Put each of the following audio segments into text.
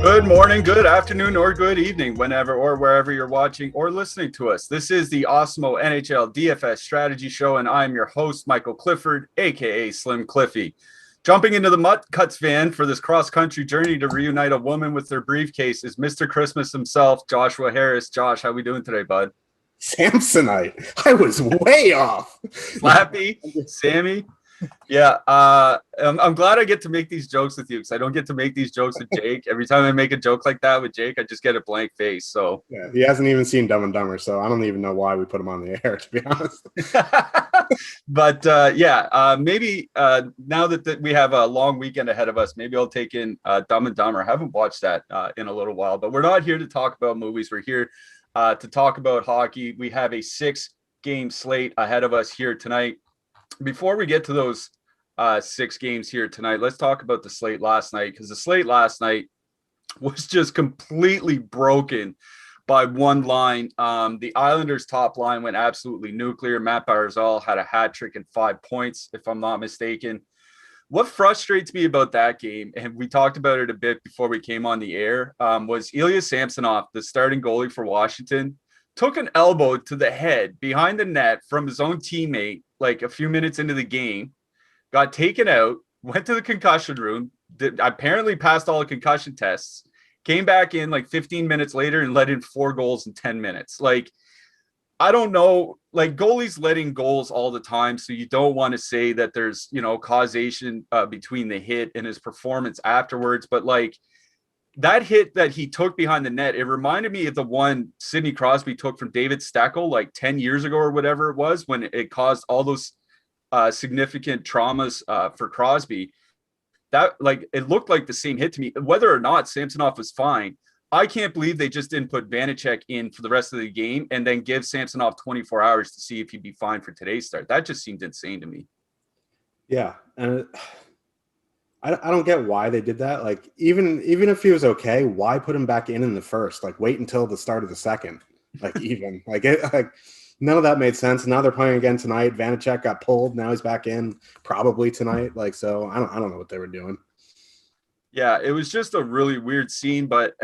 Good morning, good afternoon, or good evening, whenever or wherever you're watching or listening to us. This is the Awesemo Nhl Dfs strategy show, and I'm your host, Michael Clifford, aka Slim Cliffy. Jumping into the Mutt Cuts van for this cross-country journey to reunite a woman with their briefcase is Mr. Christmas himself, Joshua Harris. Josh, how we doing today, bud? Samsonite. I was way off. Slappy, Sammy. Yeah, I'm glad I get to make these jokes with you because I don't get to make these jokes with Jake. Every time I make a joke like that with Jake, I just get a blank face. So yeah, he hasn't even seen Dumb and Dumber, so I don't even know why we put him on the air, to be honest. But maybe now that we have a long weekend ahead of us, maybe I'll take in Dumb and Dumber. I haven't watched that in a little while, but we're not here to talk about movies. We're here to talk about hockey. We have a 6-game slate ahead of us here tonight. Before we get to those 6 games here tonight, let's talk about the slate last night, because the slate last night was just completely broken by one line. The Islanders' top line went absolutely nuclear. Matt Barzal had a hat trick and 5 points, if I'm not mistaken. What frustrates me about that game, and we talked about it a bit before we came on the air, was Ilya Samsonov, the starting goalie for Washington, took an elbow to the head behind the net from his own teammate like a few minutes into the game, got taken out, went to the concussion room, apparently passed all the concussion tests, came back in like 15 minutes later and let in 4 goals in 10 minutes. Like, I don't know, like goalies letting goals all the time. So you don't want to say that there's, causation between the hit and his performance afterwards. But like that hit that he took behind the net, it reminded me of the one Sidney Crosby took from David Steckel like 10 years ago or whatever it was, when it caused all those significant traumas for Crosby. That, like, it looked like the same hit to me. Whether or not Samsonov was fine, I can't believe they just didn't put Vanacek in for the rest of the game and then give Samsonov 24 hours to see if he'd be fine for today's start. That just seemed insane to me. Yeah, and I don't get why they did that. Like, even if he was okay, why put him back in the first? Like, wait until the start of the second. Like, none of that made sense. Now they're playing again tonight. Vanacek got pulled. Now he's back in probably tonight. Like, so I don't know what they were doing. Yeah, it was just a really weird scene. But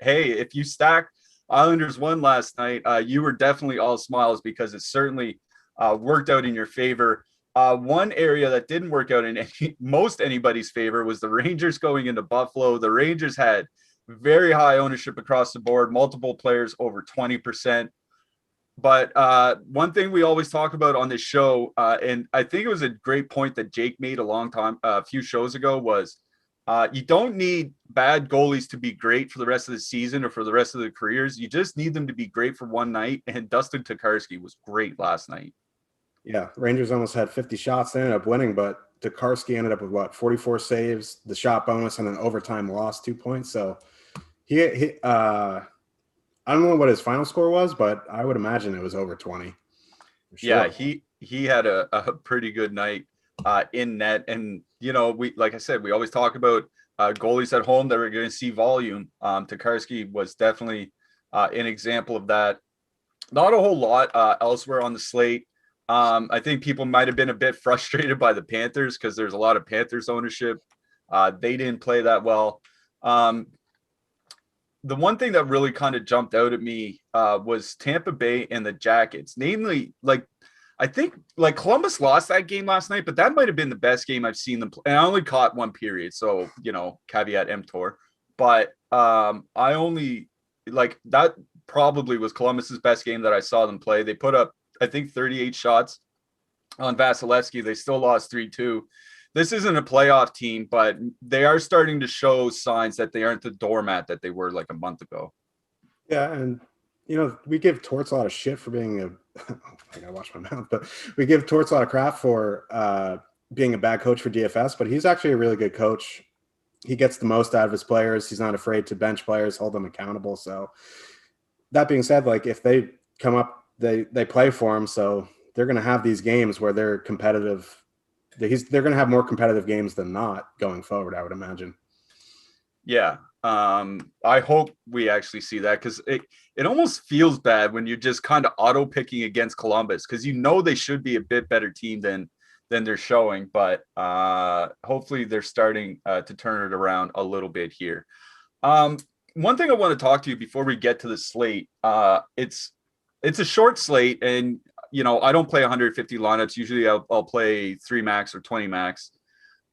hey, if you stack Islanders won last night, you were definitely all smiles because it certainly worked out in your favor. One area that didn't work out in most anybody's favor was the Rangers going into Buffalo. The Rangers had very high ownership across the board, multiple players over 20%. But one thing we always talk about on this show, and I think it was a great point that Jake made a few shows ago, was you don't need bad goalies to be great for the rest of the season or for the rest of their careers. You just need them to be great for one night. And Dustin Tokarski was great last night. Yeah, Rangers almost had 50 shots. They ended up winning, but Tokarski ended up with 44 saves, the shot bonus, and an overtime loss, 2 points. So he I don't know what his final score was, but I would imagine it was over 20. Sure. Yeah, he had a pretty good night in net. And, we, like I said, we always talk about goalies at home that are going to see volume. Tokarski was definitely an example of that. Not a whole lot elsewhere on the slate. I think people might have been a bit frustrated by the Panthers because there's a lot of Panthers ownership. They didn't play that well. The one thing that really kind of jumped out at me was Tampa Bay and the Jackets. Namely, I think Columbus lost that game last night, but that might have been the best game I've seen them play. And I only caught one period, so, caveat emptor. But I only, that probably was Columbus's best game that I saw them play. They put up, I think, 38 shots on Vasilevsky. They still lost 3-2. This isn't a playoff team, but they are starting to show signs that they aren't the doormat that they were like a month ago. Yeah, and, we give Torts a lot of shit for being I gotta watch my mouth, but we give Torts a lot of crap for being a bad coach for DFS, but he's actually a really good coach. He gets the most out of his players. He's not afraid to bench players, hold them accountable. So that being said, if they come up, they play for him, so they're going to have these games where they're competitive. They're going to have more competitive games than not going forward, I would imagine. Yeah. I hope we actually see that, because it almost feels bad when you're just kind of auto picking against Columbus, because they should be a bit better team than they're showing, but hopefully they're starting to turn it around a little bit here. one thing I want to talk to you before we get to the slate. It's a short slate, and I don't play 150 lineups. Usually, I'll play 3 max or 20 max.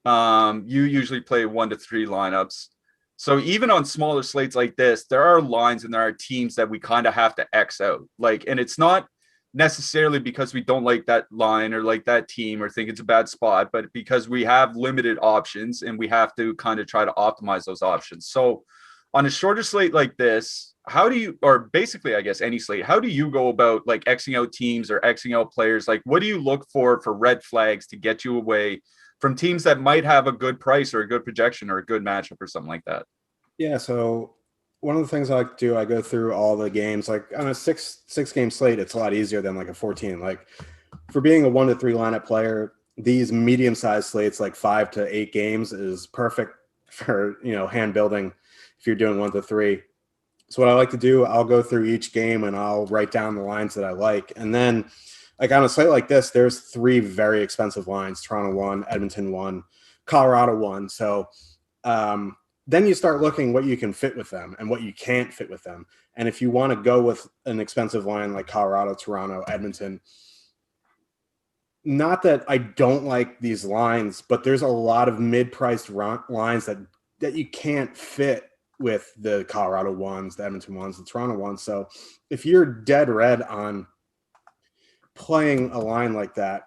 You usually play 1 to 3 lineups. So even on smaller slates like this, there are lines and there are teams that we kind of have to X out. And it's not necessarily because we don't like that line or like that team or think it's a bad spot, but because we have limited options and we have to kind of try to optimize those options. So on a shorter slate like this, how do you, or basically, I guess any slate, how do you go about like Xing out teams or Xing out players? Like, what do you look for red flags to get you away from teams that might have a good price or a good projection or a good matchup or something like that? Yeah, so one of the things I like to do, I go through all the games. Like on a six game slate, it's a lot easier than like a 14. Like for being a 1 to 3 lineup player, these medium sized slates, like 5 to 8 games, is perfect for hand building if you're doing 1 to 3. So what I like to do, I'll go through each game and I'll write down the lines that I like, and then like on a slate like this, there's 3 very expensive lines: Toronto 1, Edmonton 1, Colorado 1. So then you start looking what you can fit with them and what you can't fit with them. And if you want to go with an expensive line like Colorado, Toronto, Edmonton, not that I don't like these lines, but there's a lot of mid-priced lines that you can't fit with the Colorado ones, the Edmonton ones, the Toronto ones. So if you're dead red on playing a line like that,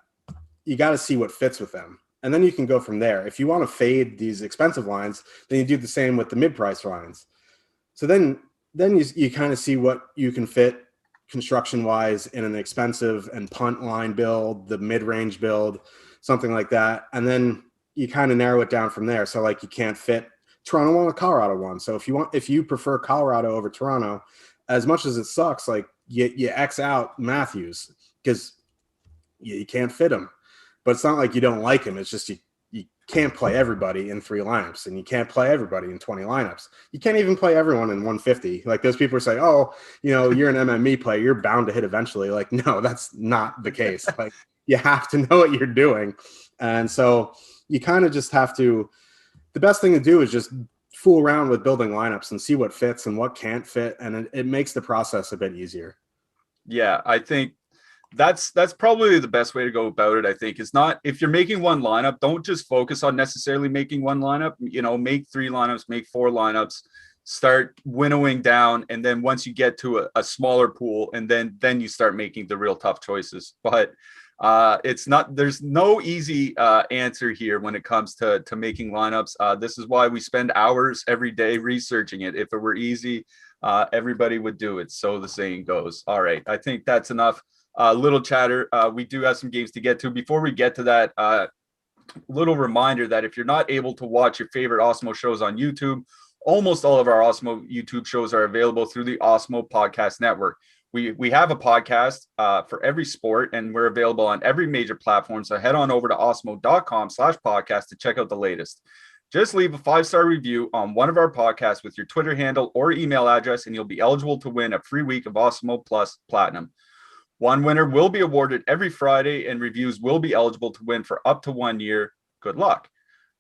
you got to see what fits with them. And then you can go from there. If you want to fade these expensive lines, then you do the same with the mid-price lines. So then you kind of see what you can fit construction-wise in an expensive and punt line build, the mid-range build, something like that. And then you kind of narrow it down from there. So like you can't fit Toronto 1 with Colorado 1. So if you prefer Colorado over Toronto, as much as it sucks, like you X out Matthews because you can't fit him. But it's not like you don't like him. It's just you can't play everybody in 3 lineups, and you can't play everybody in 20 lineups. You can't even play everyone in 150. Like those people say, oh, you're an MME player, you're bound to hit eventually. Like, no, that's not the case. Like you have to know what you're doing. And so you kind of just have to, the best thing to do is just fool around with building lineups and see what fits and what can't fit. And it makes the process a bit easier. Yeah, I think that's probably the best way to go about it. I think is not, if you're making one lineup, don't just focus on necessarily making one lineup. Make 3 lineups, make 4 lineups, start winnowing down, and then once you get to a smaller pool, and then you start making the real tough choices. But it's not, there's no easy answer here when it comes to making lineups. This is why we spend hours every day researching it. If it were easy, everybody would do it, so the saying goes. All right, I think that's enough little chatter. We do have some games to get to. Before we get to that, little reminder that if you're not able to watch your favorite Awesemo shows on YouTube, almost all of our Awesemo YouTube shows are available through the Awesemo Podcast Network. We have a podcast for every sport, and we're available on every major platform. So head on over to awesemo.com/podcast to check out the latest. Just leave a 5-star review on one of our podcasts with your Twitter handle or email address, and you'll be eligible to win a free week of Awesemo Plus Platinum. One winner will be awarded every Friday, and reviews will be eligible to win for up to 1 year. Good luck.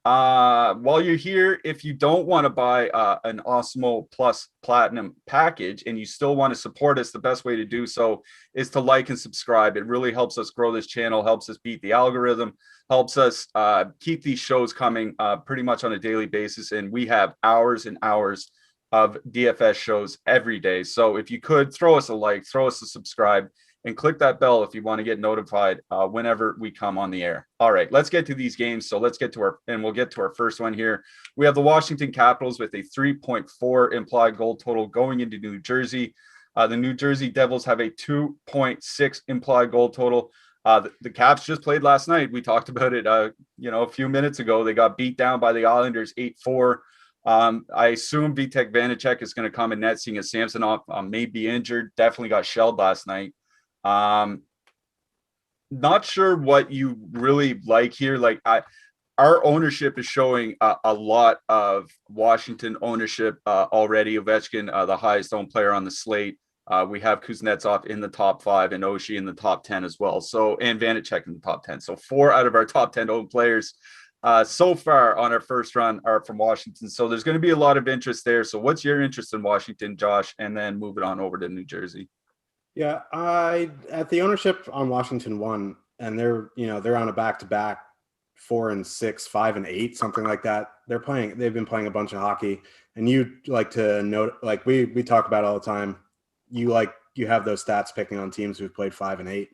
While you're here, if you don't want to buy an Awesemo Plus Platinum package and you still want to support us, the best way to do so is to like and subscribe. It really helps us grow this channel, helps us beat the algorithm, helps us keep these shows coming pretty much on a daily basis. And we have hours and hours of DFS shows every day. So if you could throw us a like, throw us a subscribe, and click that bell if you want to get notified whenever we come on the air. All right, let's get to these games. So let's get to we'll get to our first one here. We have the Washington Capitals with a 3.4 implied goal total going into New Jersey. The New Jersey Devils have a 2.6 implied goal total. The Caps just played last night. We talked about it, a few minutes ago. They got beat down by the Islanders 8-4. I assume Vitek Vanacek is going to come in net, seeing as Samsonov may be injured. Definitely got shelled last night. Not sure what you really like here. Like our ownership is showing a lot of Washington ownership already. Ovechkin, the highest owned player on the slate. We have Kuznetsov in the top 5 and Oshie in the top 10 as well. So, and Vanacek in the top 10. So 4 out of our top 10 owned players so far on our first run are from Washington. So there's going to be a lot of interest there. So what's your interest in Washington, Josh? And then move it on over to New Jersey. Yeah, I at the ownership on Washington won, and they're on a back-to-back 4-6, 5-8, something like that. They've been playing a bunch of hockey, and you like to note, like we talk about all the time. You have those stats picking on teams who've played 5-8.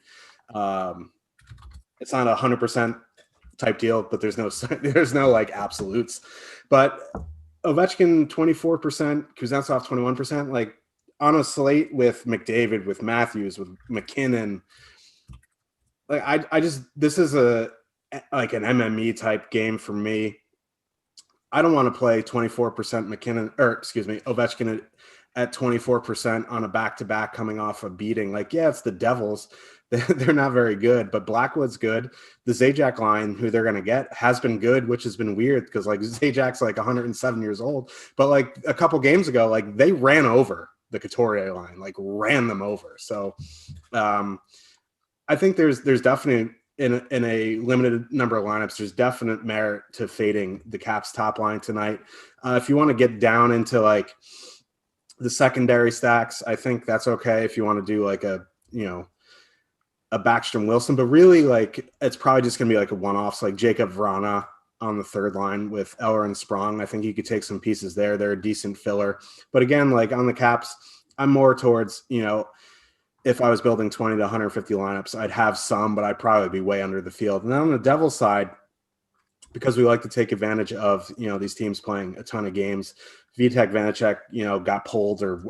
It's not 100% type deal, but there's no like absolutes. But Ovechkin 24%, Kuznetsov 21%, like on a slate with McDavid, with Matthews, with McKinnon. Like I just this is like an MME type game for me. I don't want to play 24% Ovechkin at 24% on a back-to-back coming off a beating. Like, yeah, it's the Devils. They're not very good, but Blackwood's good. The Zajac line, who they're going to get, has been good, which has been weird because like Zajac's like 107 years old. But like a couple games ago, like they ran over the Couturier line, like ran them over. So I think there's definitely in a limited number of lineups, there's definite merit to fading the Caps top line tonight. If you want to get down into like the secondary stacks, I think that's okay if you want to do like a Backstrom Wilson, but really like it's probably just going to be like a one-offs, like Jacob Vrana on the third line with Eller and Sprong. I think you could take some pieces there. They're a decent filler. But again, like on the Caps, I'm more towards, if I was building 20 to 150 lineups, I'd have some, but I'd probably be way under the field. And then on the Devils side, because we like to take advantage of, these teams playing a ton of games, Vitek Vanacek, got pulled or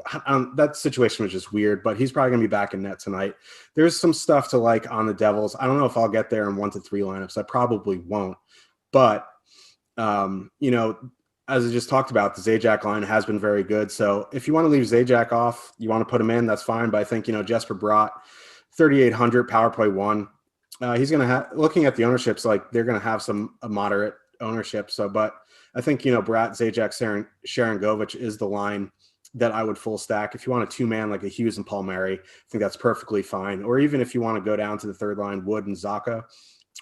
that situation was just weird, but he's probably going to be back in net tonight. There's some stuff to like on the Devils. I don't know if I'll get there in 1 to 3 lineups. I probably won't. But, as I just talked about, the Zajac line has been very good. So if you want to leave Zajac off, you want to put him in, that's fine. But I think, Jesper Bratt, 3,800 power play 1. He's going to have, looking at the ownerships, like they're going to have a moderate ownership. So, but I think, Bratt, Zajac, Sharon Govich is the line that I would full stack. If you want a 2-man like a Hughes and Palmieri, I think that's perfectly fine. Or even if you want to go down to the third line, Wood and Zaka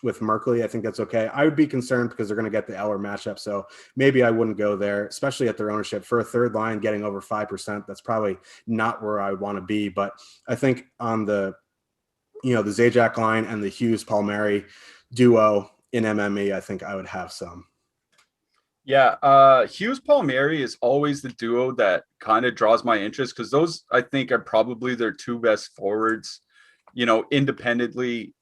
with Merkley, I think that's okay. I would be concerned because they're going to get the Eller matchup. So maybe I wouldn't go there, especially at their ownership. For a third line getting over 5%, that's probably not where I want to be. But I think on the Zajac line and the Hughes Palmieri duo in MME, I think I would have some. Yeah, Hughes Palmieri is always the duo that kind of draws my interest because those I think are probably their 2 best forwards, independently.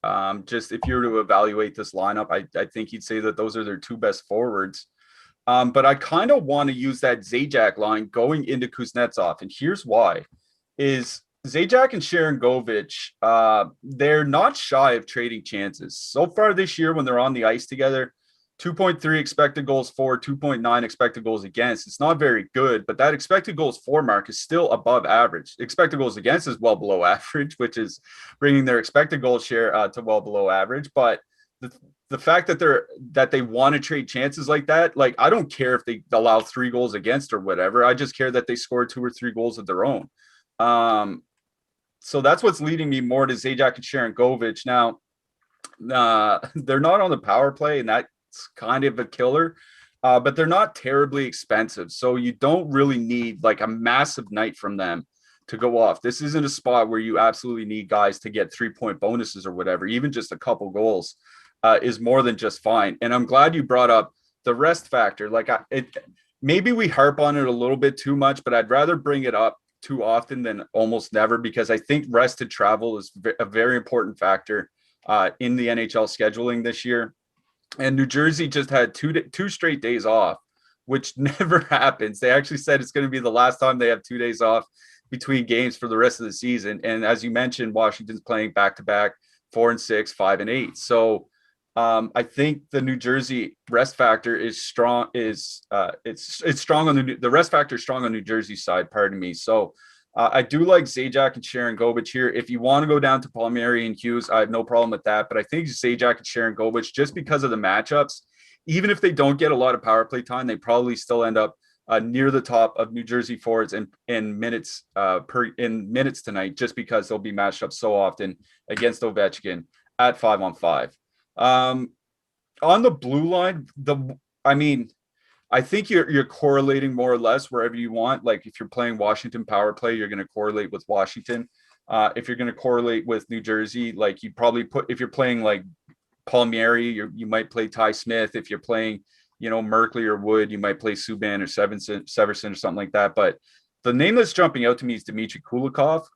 Just if you were to evaluate this lineup, I think you'd say that those are their 2 best forwards. But I kind of want to use that Zajac line going into Kuznetsov, and here's why: is Zajac and Sharon Govich, they're not shy of trading chances so far this year when they're on the ice together. 2.3 expected goals for, 2.9 expected goals against. It's not very good, but that expected goals for mark is still above average. Expected goals against is well below average, which is bringing their expected goal share to well below average. But the fact that they want to trade chances like that, like I don't care if they allow 3 goals against or whatever. I just care that they score 2 or 3 goals of their own. So that's what's leading me more to Zajac and Sharon Govich. Now, they're not on the power play, and that's kind of a killer, but they're not terribly expensive. So you don't really need like a massive night from them to go off. This isn't a spot where you absolutely need guys to get 3-point bonuses or whatever. Even just a couple goals is more than just fine. And I'm glad you brought up the rest factor. Like maybe we harp on it a little bit too much, but I'd rather bring it up too often than almost never, because I think rested travel is a very important factor in the NHL scheduling this year. And New Jersey just had two straight days off, which never happens. They actually said it's going to be the last time they have 2 days off between games for the rest of the season. And as you mentioned, Washington's playing back-to-back 4-6, 5-8. So I think the New Jersey rest factor is strong. It's strong on the rest factor is strong on New Jersey's side. Pardon me. So I do like Zajac and Sharon Govich here. If you want to go down to Palmieri and Hughes, I have no problem with that. But I think Zajac and Sharon Govich, just because of the matchups, even if they don't get a lot of power play time, they probably still end up near the top of New Jersey forwards in minutes tonight, just because they'll be matched up so often against Ovechkin at 5-on-5. on the blue line, I mean, I think you're correlating more or less wherever you want. Like if you're playing Washington power play, you're going to correlate with Washington. If you're going to correlate with New Jersey, like you probably put, if you're playing like Palmieri, you might play Ty Smith. If you're playing, Merkley or Wood, you might play Subban or Severson or something like that. But the name that's jumping out to me is Dmitry Kulikov.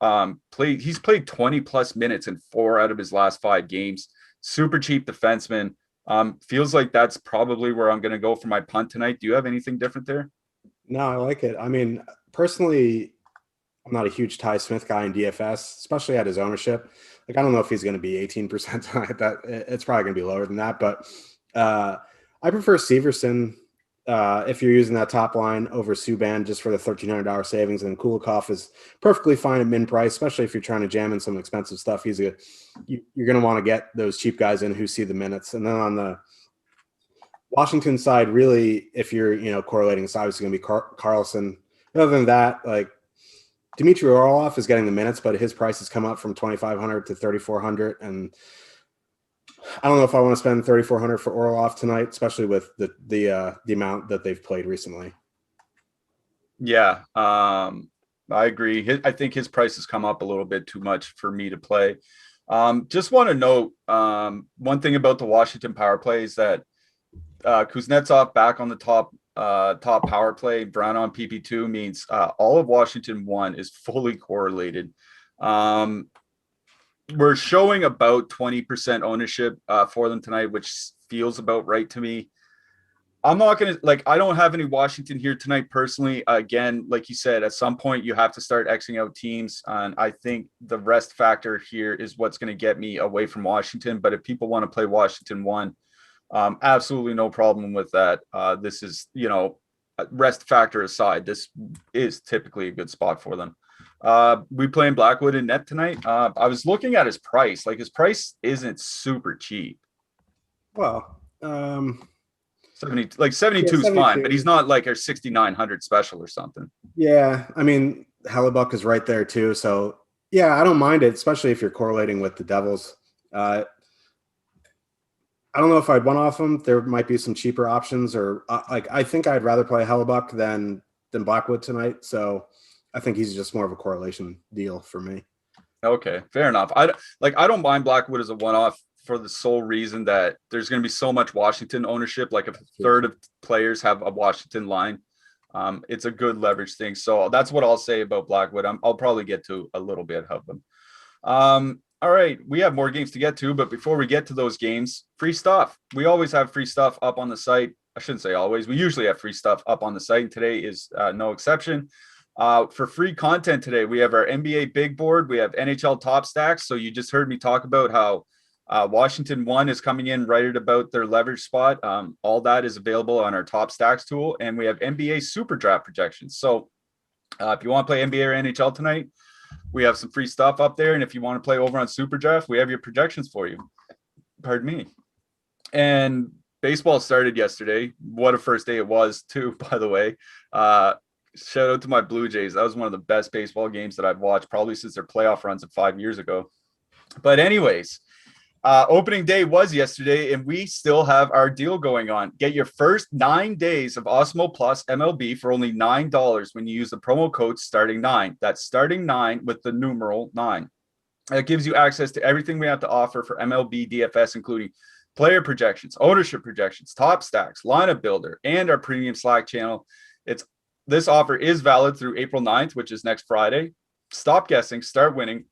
He's played 20 plus minutes in 4 out of his last 5 games. Super cheap defenseman. Feels like that's probably where I'm going to go for my punt tonight. Do you have anything different there? No, I like it. I mean, personally, I'm not a huge Ty Smith guy in DFS, especially at his ownership. Like, I don't know if he's going to be 18% tonight. That it's probably going to be lower than that. But I prefer Severson if you're using that top line over Subban just for the $1,300 savings. And Kulikov is perfectly fine at min price, especially if you're trying to jam in some expensive stuff. You're going to want to get those cheap guys in who see the minutes. And then on the Washington side, really, if you're correlating, it's obviously going to be Carlson. Other than that, like Dmitry Orlov is getting the minutes, but his price has come up from 2,500 to 3,400, and I don't know if I want to spend 3,400 for Orlov tonight, especially with the amount that they've played recently. Yeah, I agree. I think his price has come up a little bit too much for me to play. Just want to note one thing about the Washington power play is that Kuznetsov back on the top power play, Brown on PP2 means all of Washington 1 is fully correlated. We're showing about 20% ownership for them tonight, which feels about right to me. I'm not going to I don't have any Washington here tonight personally. Again, like you said, at some point you have to start Xing out teams. And I think the rest factor here is what's going to get me away from Washington. But if people want to play Washington 1, absolutely no problem with that. This is, rest factor aside, this is typically a good spot for them. We playing Blackwood in net tonight. I was looking at his price. Like his price isn't super cheap. Well, 72 is fine, but he's not like our 6,900 special or something. Yeah, I mean Hellebuck is right there too. So yeah, I don't mind it, especially if you're correlating with the Devils. I don't know if I'd one off him. There might be some cheaper options, or I think I'd rather play Hellebuck than Blackwood tonight. So I think he's just more of a correlation deal for me. Okay, fair enough. I don't mind Blackwood as a one-off for the sole reason that there's going to be so much Washington ownership. Like if a third of players have a Washington line, it's a good leverage thing. So that's what I'll say about Blackwood. I'll probably get to a little bit of them. All right, we have more games to get to, but before we get to those games, free stuff. We always have free stuff up on the site. I shouldn't say always. We usually have free stuff up on the site, and today is no exception. For free content today, we have our NBA big board. We have NHL top stacks. So you just heard me talk about how Washington 1 is coming in right at about their leverage spot. All that is available on our top stacks tool. And we have NBA super draft projections. So if you want to play NBA or NHL tonight, we have some free stuff up there. And if you want to play over on super draft, we have your projections for you. Pardon me. And baseball started yesterday. What a first day it was too, by the way. Shout out to my Blue Jays. That was one of the best baseball games that I've watched probably since their playoff runs of 5 years ago. But anyways, opening day was yesterday, and we still have our deal going on. Get your first 9 days of Awesemo Plus MLB for only $9 when you use the promo code STARTING9. That's STARTING9 with the numeral 9. That gives you access to everything we have to offer for MLB DFS, including player projections, ownership projections, top stacks, lineup builder, and our premium Slack channel. This offer is valid through April 9th, which is next Friday. Stop guessing, start winning.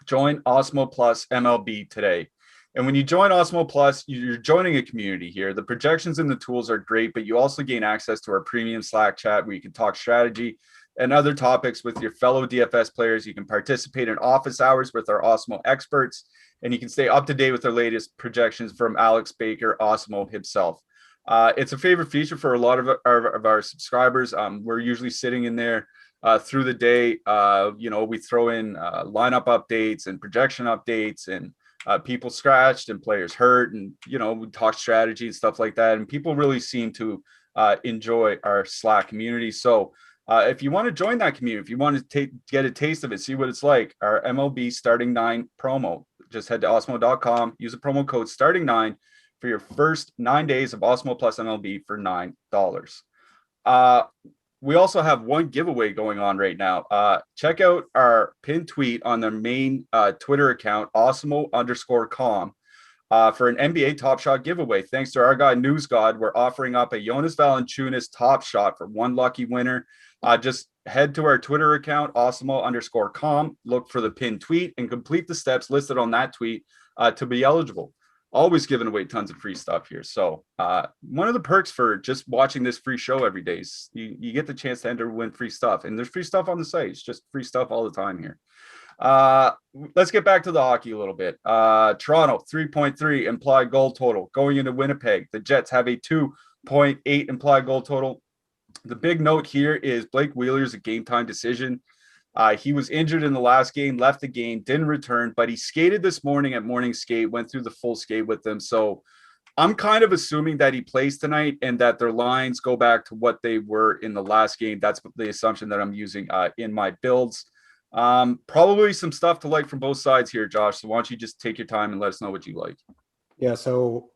Join Awesemo Plus MLB today. And when you join Awesemo Plus, you're joining a community here. The projections and the tools are great, but you also gain access to our premium Slack chat where you can talk strategy and other topics with your fellow DFS players. You can participate in office hours with our Awesemo experts, and you can stay up to date with our latest projections from Alex Baker, Awesemo himself. It's a favorite feature for a lot of our subscribers. We're usually sitting in there through the day. We throw in lineup updates and projection updates and people scratched and players hurt, and we talk strategy and stuff like that. And people really seem to enjoy our Slack community. So if you want to join that community, if you want to get a taste of it, see what it's like, our MLB Starting 9 promo, just head to awesemo.com, use the promo code Starting 9 for your first 9 days of Awesemo Plus MLB for $9. We also have one giveaway going on right now. Check out our pinned tweet on their main Twitter account, Awesemo_com, for an NBA Top Shot giveaway. Thanks to our guy News God, we're offering up a Jonas Valanciunas Top Shot for one lucky winner. Just head to our Twitter account, Awesemo_com, look for the pinned tweet, and complete the steps listed on that tweet to be eligible. Always giving away tons of free stuff here. So one of the perks for just watching this free show every day is you get the chance to enter win free stuff. And there's free stuff on the site. It's just free stuff all the time here. Let's get back to the hockey a little bit. Toronto, 3.3 implied goal total. Going into Winnipeg, the Jets have a 2.8 implied goal total. The big note here is Blake Wheeler's a game time decision. He was injured in the last game, left the game, didn't return, but he skated this morning at morning skate, went through the full skate with them. So I'm kind of assuming that he plays tonight and that their lines go back to what they were in the last game. That's the assumption that I'm using in my builds. Probably some stuff to like from both sides here, Josh. So why don't you just take your time and let us know what you like? Yeah, so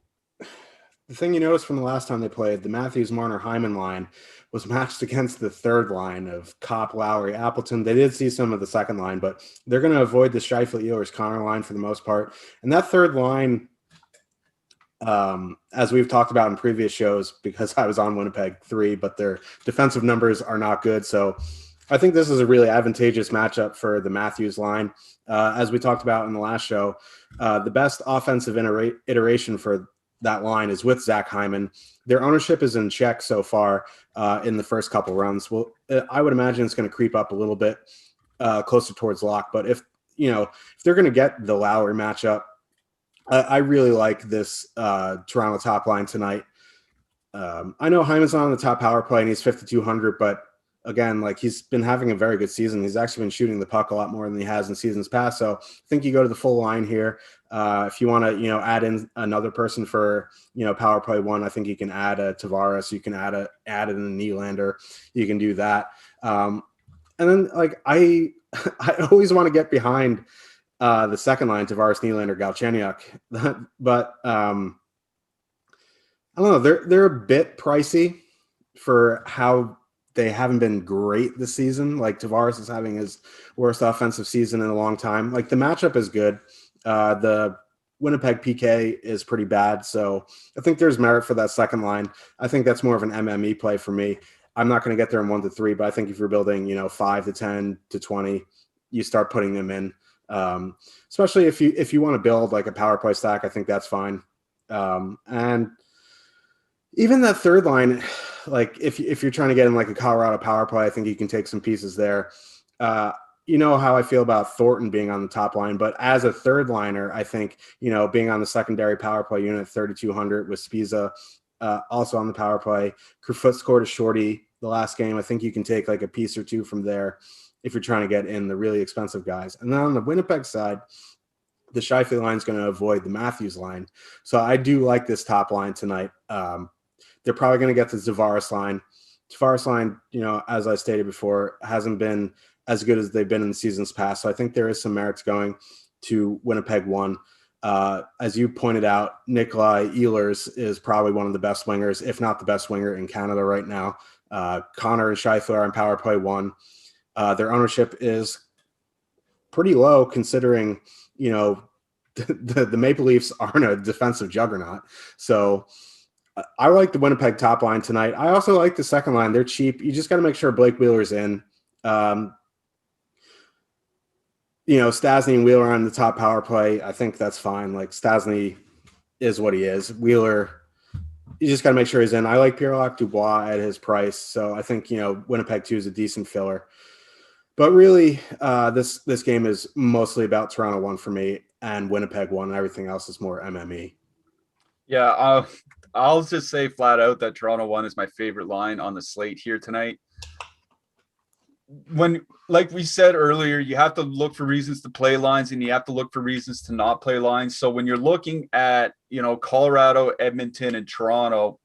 the thing you noticed from the last time they played, the Matthews, Marner, Hyman line was matched against the third line of Kopp, Lowry, Appleton. They did see some of the second line, but they're going to avoid the Scheifele, Ehlers, Connor line for the most part. And that third line, as we've talked about in previous shows, because I was on Winnipeg 3, but their defensive numbers are not good. So I think this is a really advantageous matchup for the Matthews line. As we talked about in the last show, the best offensive iteration for that line is with Zach Hyman. Their ownership is in check so far in the first couple runs. Well, I would imagine it's going to creep up a little bit closer towards lock. But if they're going to get the Lowry matchup, I really like this Toronto top line tonight. I know Hyman's not on the top power play and he's 5,200, but again, like he's been having a very good season. He's actually been shooting the puck a lot more than he has in seasons past. So I think you go to the full line here. If you want to, add in another person for, power play one, I think you can add a Tavares. You can add in a Nylander. You can do that. And then like I always want to get behind the second line, Tavares, Nylander, Galchenyuk. But I don't know. They're a bit pricey for how they haven't been great this season. Like Tavares is having his worst offensive season in a long time. Like the matchup is good. The Winnipeg PK is pretty bad. So I think there's merit for that second line. I think that's more of an MME play for me. I'm not going to get there in 1 to 3, but I think if you're building, 5 to 10 to 20, you start putting them in. Especially if you want to build like a power play stack, I think that's fine. And even that third line, like if you're trying to get in like a Colorado power play, I think you can take some pieces there. You know how I feel about Thornton being on the top line, but as a third liner, I think, being on the secondary power play unit 3,200 with Spiza also on the power play. Kerfoot scored a shorty the last game. I think you can take like a piece or two from there if you're trying to get in the really expensive guys. And then on the Winnipeg side, the Scheifele line is going to avoid the Matthews line. So I do like this top line tonight. They're probably going to get the Tavares line. Tavares line, as I stated before, hasn't been as good as they've been in the seasons past. So I think there is some merits going to Winnipeg 1. As you pointed out, Nikolai Ehlers is probably one of the best wingers, if not the best winger in Canada right now. Connor and Scheifele are in power play 1. Their ownership is pretty low considering, the Maple Leafs aren't a defensive juggernaut. So I like the Winnipeg top line tonight. I also like the second line. They're cheap. You just got to make sure Blake Wheeler's in. Stastny and Wheeler on the top power play. I think that's fine. Like Stastny is what he is. Wheeler, you just got to make sure he's in. I like Pierre-Luc Dubois at his price. So I think, Winnipeg 2 is a decent filler. But really, this game is mostly about Toronto 1 for me and Winnipeg 1, and everything else is more MME. Yeah, I'll just say flat out that Toronto 1 is my favorite line on the slate here tonight. When, like we said earlier, you have to look for reasons to play lines and you have to look for reasons to not play lines. So when you're looking at, Colorado, Edmonton, and Toronto,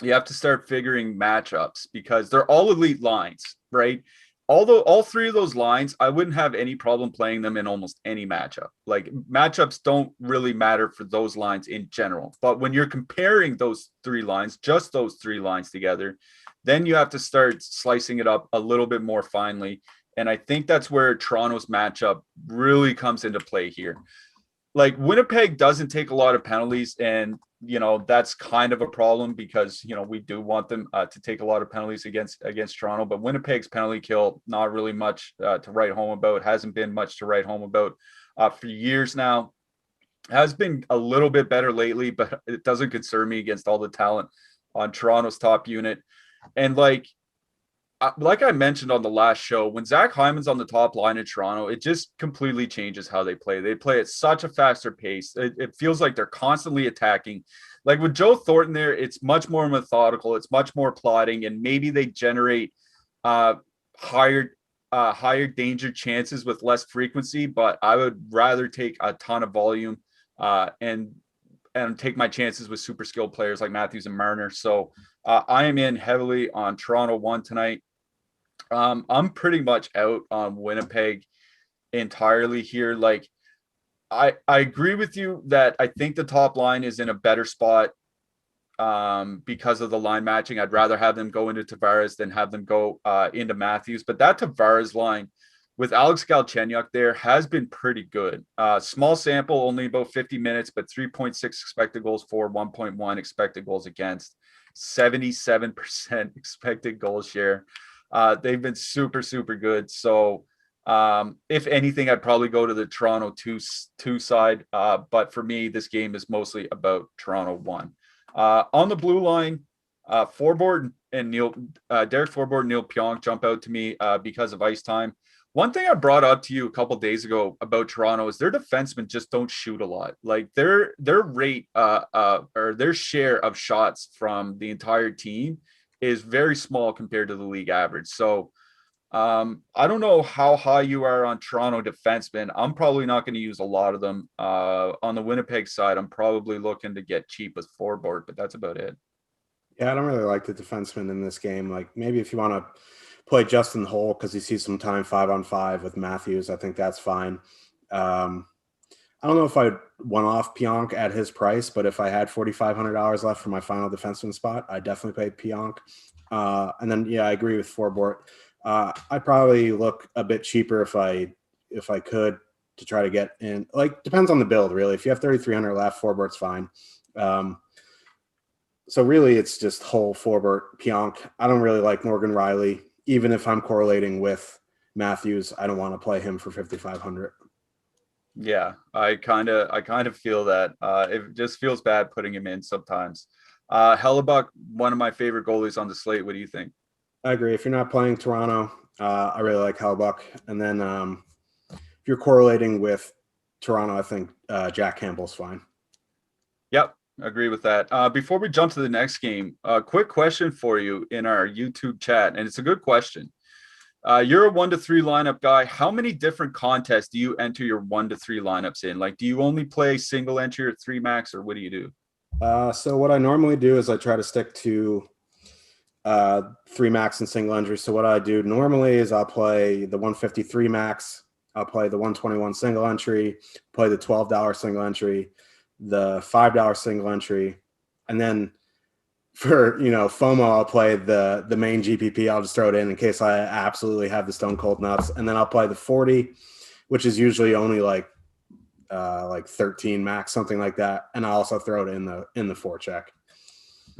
you have to start figuring matchups because they're all elite lines, right? although all three of those lines, I wouldn't have any problem playing them in almost any matchup. Like matchups don't really matter for those lines in general. But when you're comparing those three lines, just those three lines together, then you have to start slicing it up a little bit more finely. And I think that's where Toronto's matchup really comes into play here. Like Winnipeg doesn't take a lot of penalties, and that's kind of a problem because we do want them to take a lot of penalties against Toronto, but Winnipeg's penalty kill not really much to write home about. Hasn't been much to write home about for years now. Has been a little bit better lately, but it doesn't concern me against all the talent on Toronto's top unit. And like I mentioned on the last show, when Zach Hyman's on the top line in Toronto, it just completely changes how they play. They play at such a faster pace. It feels like they're constantly attacking. Like with Joe Thornton there, it's much more methodical. It's much more plotting, and maybe they generate higher danger chances with less frequency. But I would rather take a ton of volume and take my chances with super skilled players like Matthews and Marner. So I am in heavily on Toronto 1 tonight. I'm pretty much out on Winnipeg entirely here. Like I agree with you that I think the top line is in a better spot because of the line matching. I'd rather have them go into Tavares than have them go into Matthews. But that Tavares line with Alex Galchenyuk there has been pretty good. Small sample, only about 50 minutes, but 3.6 expected goals for, 1.1 expected goals against, 77% expected goal share. They've been super, super good. So if anything, I'd probably go to the Toronto two side. But for me, this game is mostly about Toronto 1. On the blue line, Forbort and Derek Forbort and Neil Pionk jump out to me because of ice time. One thing I brought up to you a couple of days ago about Toronto is their defensemen just don't shoot a lot. Like their rate or their share of shots from the entire team is very small compared to the league average. So I don't know how high you are on Toronto defensemen. I'm probably not going to use a lot of them. On the Winnipeg side, I'm probably looking to get cheap with Forbort, but that's about it. Yeah, I don't really like the defenseman in this game. Like maybe if you want to play Justin Holl because he sees some time 5-on-5 with Matthews, I think that's fine. I don't know if I'd one-off Pionk at his price, but if I had $4,500 left for my final defenseman spot, I'd definitely pay Pionk. And then, yeah, I agree with Forbort. I'd probably look a bit cheaper if I could to try to get in. Like, depends on the build, really. If you have 3,300 left, Forbort's fine. So really, it's just Hull, Forbort, Pionk. I don't really like Morgan Riley. Even if I'm correlating with Matthews, I don't want to play him for 5,500. Yeah, I kind of feel that. It just feels bad putting him in sometimes. Hellebuck, one of my favorite goalies on the slate. What do you think? I agree. If you're not playing Toronto, I really like Hellebuck. And then if you're correlating with Toronto, I think Jack Campbell's fine. Yep, agree with that. Before we jump to the next game, a quick question for you in our YouTube chat, and it's a good question. You're a 1 to 3 lineup guy. How many different contests do you enter your 1 to 3 lineups in? Like, do you only play single entry or 3 max, or what do you do? So what I normally do is I try to stick to 3 max and single entry. So what I do normally is I'll play the 153 max, I'll play the 121 single entry, play the $12 single entry, the $5 single entry, and then for FOMO, I'll play the main GPP. I'll just throw it in case I absolutely have the stone cold nuts, and then I'll play the 40, which is usually only like 13 max, something like that, and I'll also throw it in the forecheck.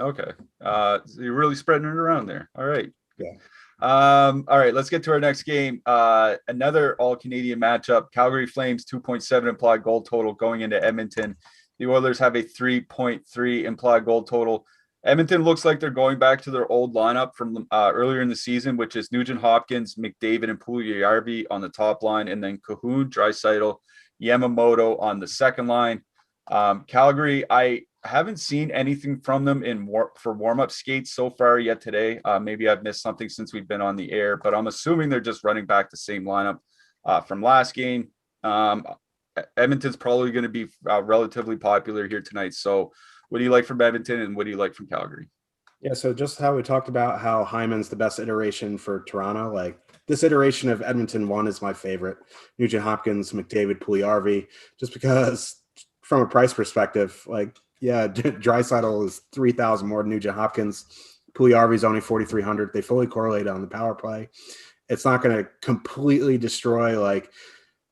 Okay, so you're really spreading it around there. All right. Yeah. All right, let's get to our next game. Another all-Canadian matchup. Calgary Flames 2.7 implied goal total going into Edmonton. The Oilers have a 3.3 implied goal total. Edmonton looks like they're going back to their old lineup from earlier in the season, which is Nugent Hopkins, McDavid, and Puljujarvi on the top line, and then Cahoon, Draisaitl, Yamamoto on the second line. Calgary, I haven't seen anything from them for warm-up skates so far yet today. Maybe I've missed something since we've been on the air, but I'm assuming they're just running back the same lineup from last game. Edmonton's probably going to be relatively popular here tonight. So what do you like from Edmonton and what do you like from Calgary? Yeah, so just how we talked about how Hyman's the best iteration for Toronto, like this iteration of Edmonton 1 is my favorite. Nugent Hopkins, McDavid, Puljujarvi, just because from a price perspective, like, yeah, Draisaitl is 3,000 more than Nugent Hopkins. Puljujarvi is only 4,300. They fully correlate on the power play. It's not going to completely destroy, like,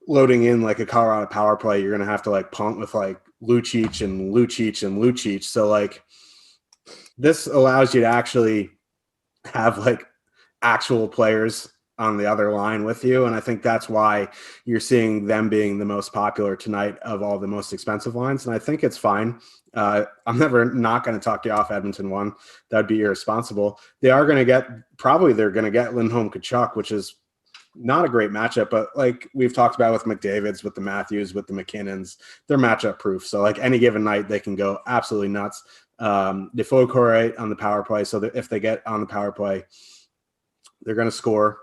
loading in like a Colorado power play. You're going to have to like punt with like Lucic and Lucic and Lucic. So like this allows you to actually have like actual players on the other line with you. And I think that's why you're seeing them being the most popular tonight of all the most expensive lines. And I think it's fine. I'm never not going to talk you off Edmonton 1. That'd be irresponsible. They're going to get Lindholm Kachuk, which is not a great matchup, but like we've talked about with McDavid's, with the Matthews, with the McKinnons, they're matchup proof. So like any given night, they can go absolutely nuts. They fully correlate on the power play. So that if they get on the power play, they're going to score,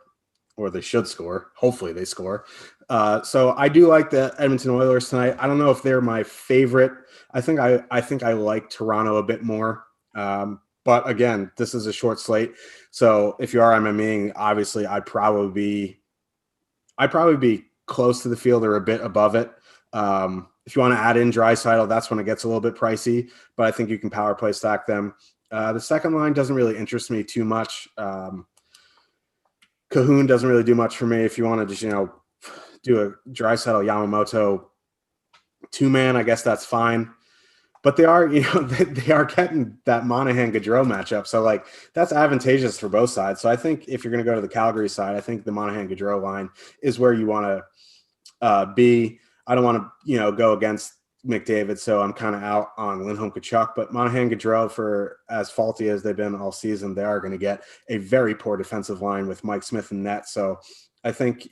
or they should score. Hopefully they score. So I do like the Edmonton Oilers tonight. I don't know if they're my favorite. I think I like Toronto a bit more. But again, this is a short slate. So if you are MMEing, obviously I'd probably be close to the field or a bit above it. If you want to add in Draisaitl, that's when it gets a little bit pricey, but I think you can power play stack them. The second line doesn't really interest me too much. Cahoon doesn't really do much for me. If you want to just, do a Draisaitl Yamamoto 2-man, I guess that's fine. But they are, they are getting that Monahan-Gaudreau matchup. So, like, that's advantageous for both sides. So I think if you're going to go to the Calgary side, I think the Monahan-Gaudreau line is where you want to be. I don't want to, go against McDavid, so I'm kind of out on Lindholm Kachuk. But Monahan-Gaudreau, for as faulty as they've been all season, they are going to get a very poor defensive line with Mike Smith in net. So I think,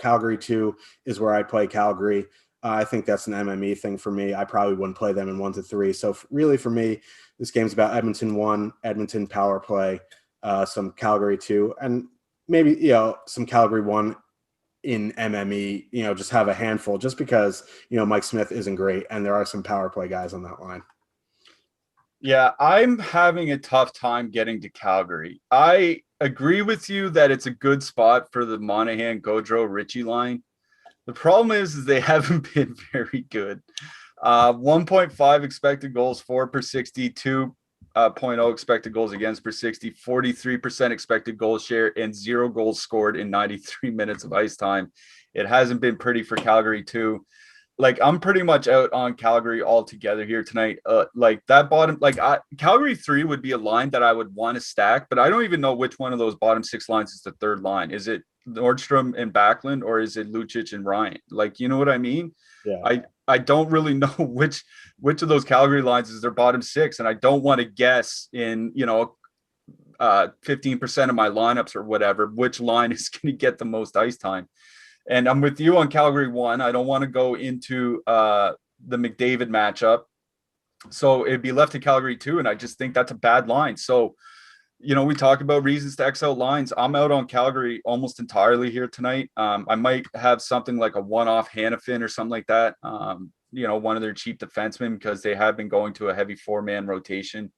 Calgary 2 is where I'd play Calgary. I think that's an MME thing for me. I probably wouldn't play them in 1 to 3. So really for me, this game's about Edmonton 1, Edmonton power play, some Calgary 2, and maybe, some Calgary 1 in MME, just have a handful just because, Mike Smith isn't great and there are some power play guys on that line. Yeah, I'm having a tough time getting to Calgary. I agree with you that it's a good spot for the Monahan, Gaudreau, Ritchie line. The problem is they haven't been very good. 1.5 expected goals, 4 per 60, 2.0 expected goals against per 60, 43% expected goal share, and 0 goals scored in 93 minutes of ice time. It hasn't been pretty for Calgary too. Like, I'm pretty much out on Calgary altogether here tonight. Like that bottom, Calgary 3 would be a line that I would want to stack, but I don't even know which one of those bottom 6 lines is the third line. Is it Nordstrom and Backlund, or is it Lucic and Ryan? Like, you know what I mean? Yeah. I don't really know which of those Calgary lines is their bottom 6, and I don't want to guess in 15% of my lineups or whatever which line is going to get the most ice time. And I'm with you on Calgary 1. I don't want to go into the McDavid matchup, so it'd be left to Calgary 2, and I just think that's a bad line. So, we talk about reasons to X out lines. I'm out on Calgary almost entirely here tonight. I might have something like a one-off Hannafin or something like that. One of their cheap defensemen, because they have been going to a heavy 4-man rotation.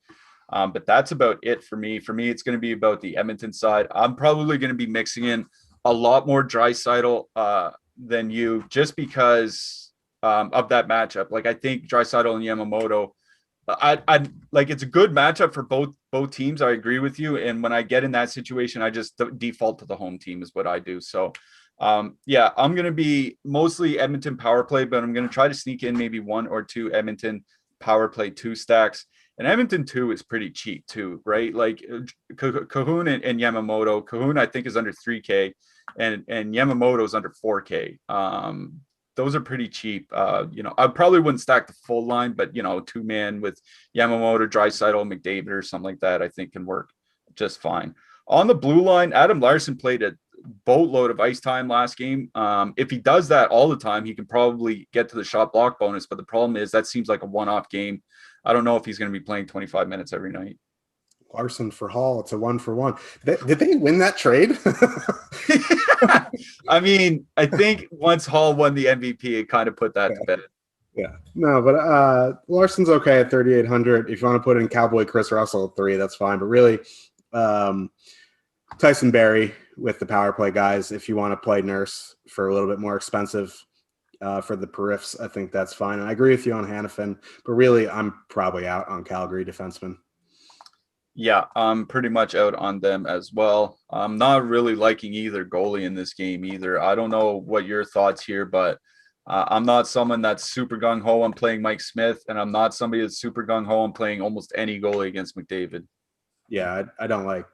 But that's about it for me. For me, it's going to be about the Edmonton side. I'm probably going to be mixing in a lot more Draisaitl than you, just because of that matchup. Like, I think Draisaitl and Yamamoto, I like, it's a good matchup for both teams. I agree with you. And when I get in that situation, I just default to the home team is what I do. So, I'm going to be mostly Edmonton power play, but I'm going to try to sneak in maybe 1 or 2 Edmonton power play 2 stacks. And Edmonton 2 is pretty cheap too, right? Like Cahoon and Yamamoto. Cahoon, I think, is under 3K, and Yamamoto is under 4K. Those are pretty cheap. I probably wouldn't stack the full line, but 2-man with Yamamoto, Draisaitl, McDavid, or something like that, I think can work just fine. On the blue line, Adam Larson played a boatload of ice time last game. If he does that all the time, he can probably get to the shot block bonus. But the problem is that seems like a one-off game. I don't know if he's going to be playing 25 minutes every night. Larson for Hall, it's a 1-for-1. Did they win that trade? I mean, I think once Hall won the MVP, it kind of put that to bed. Yeah. No, but Larson's okay at 3,800. If you want to put in Cowboy Chris Russell at 3, that's fine. But really, Tyson Barrie with the power play guys. If you want to play Nurse for a little bit more expensive for the periffs, I think that's fine. And I agree with you on Hannafin, but really I'm probably out on Calgary defensemen. Yeah, I'm pretty much out on them as well. I'm not really liking either goalie in this game either. I don't know what your thoughts here, but I'm not someone that's super gung-ho on playing Mike Smith, and I'm not somebody that's super gung-ho on playing almost any goalie against McDavid. Yeah, I don't like,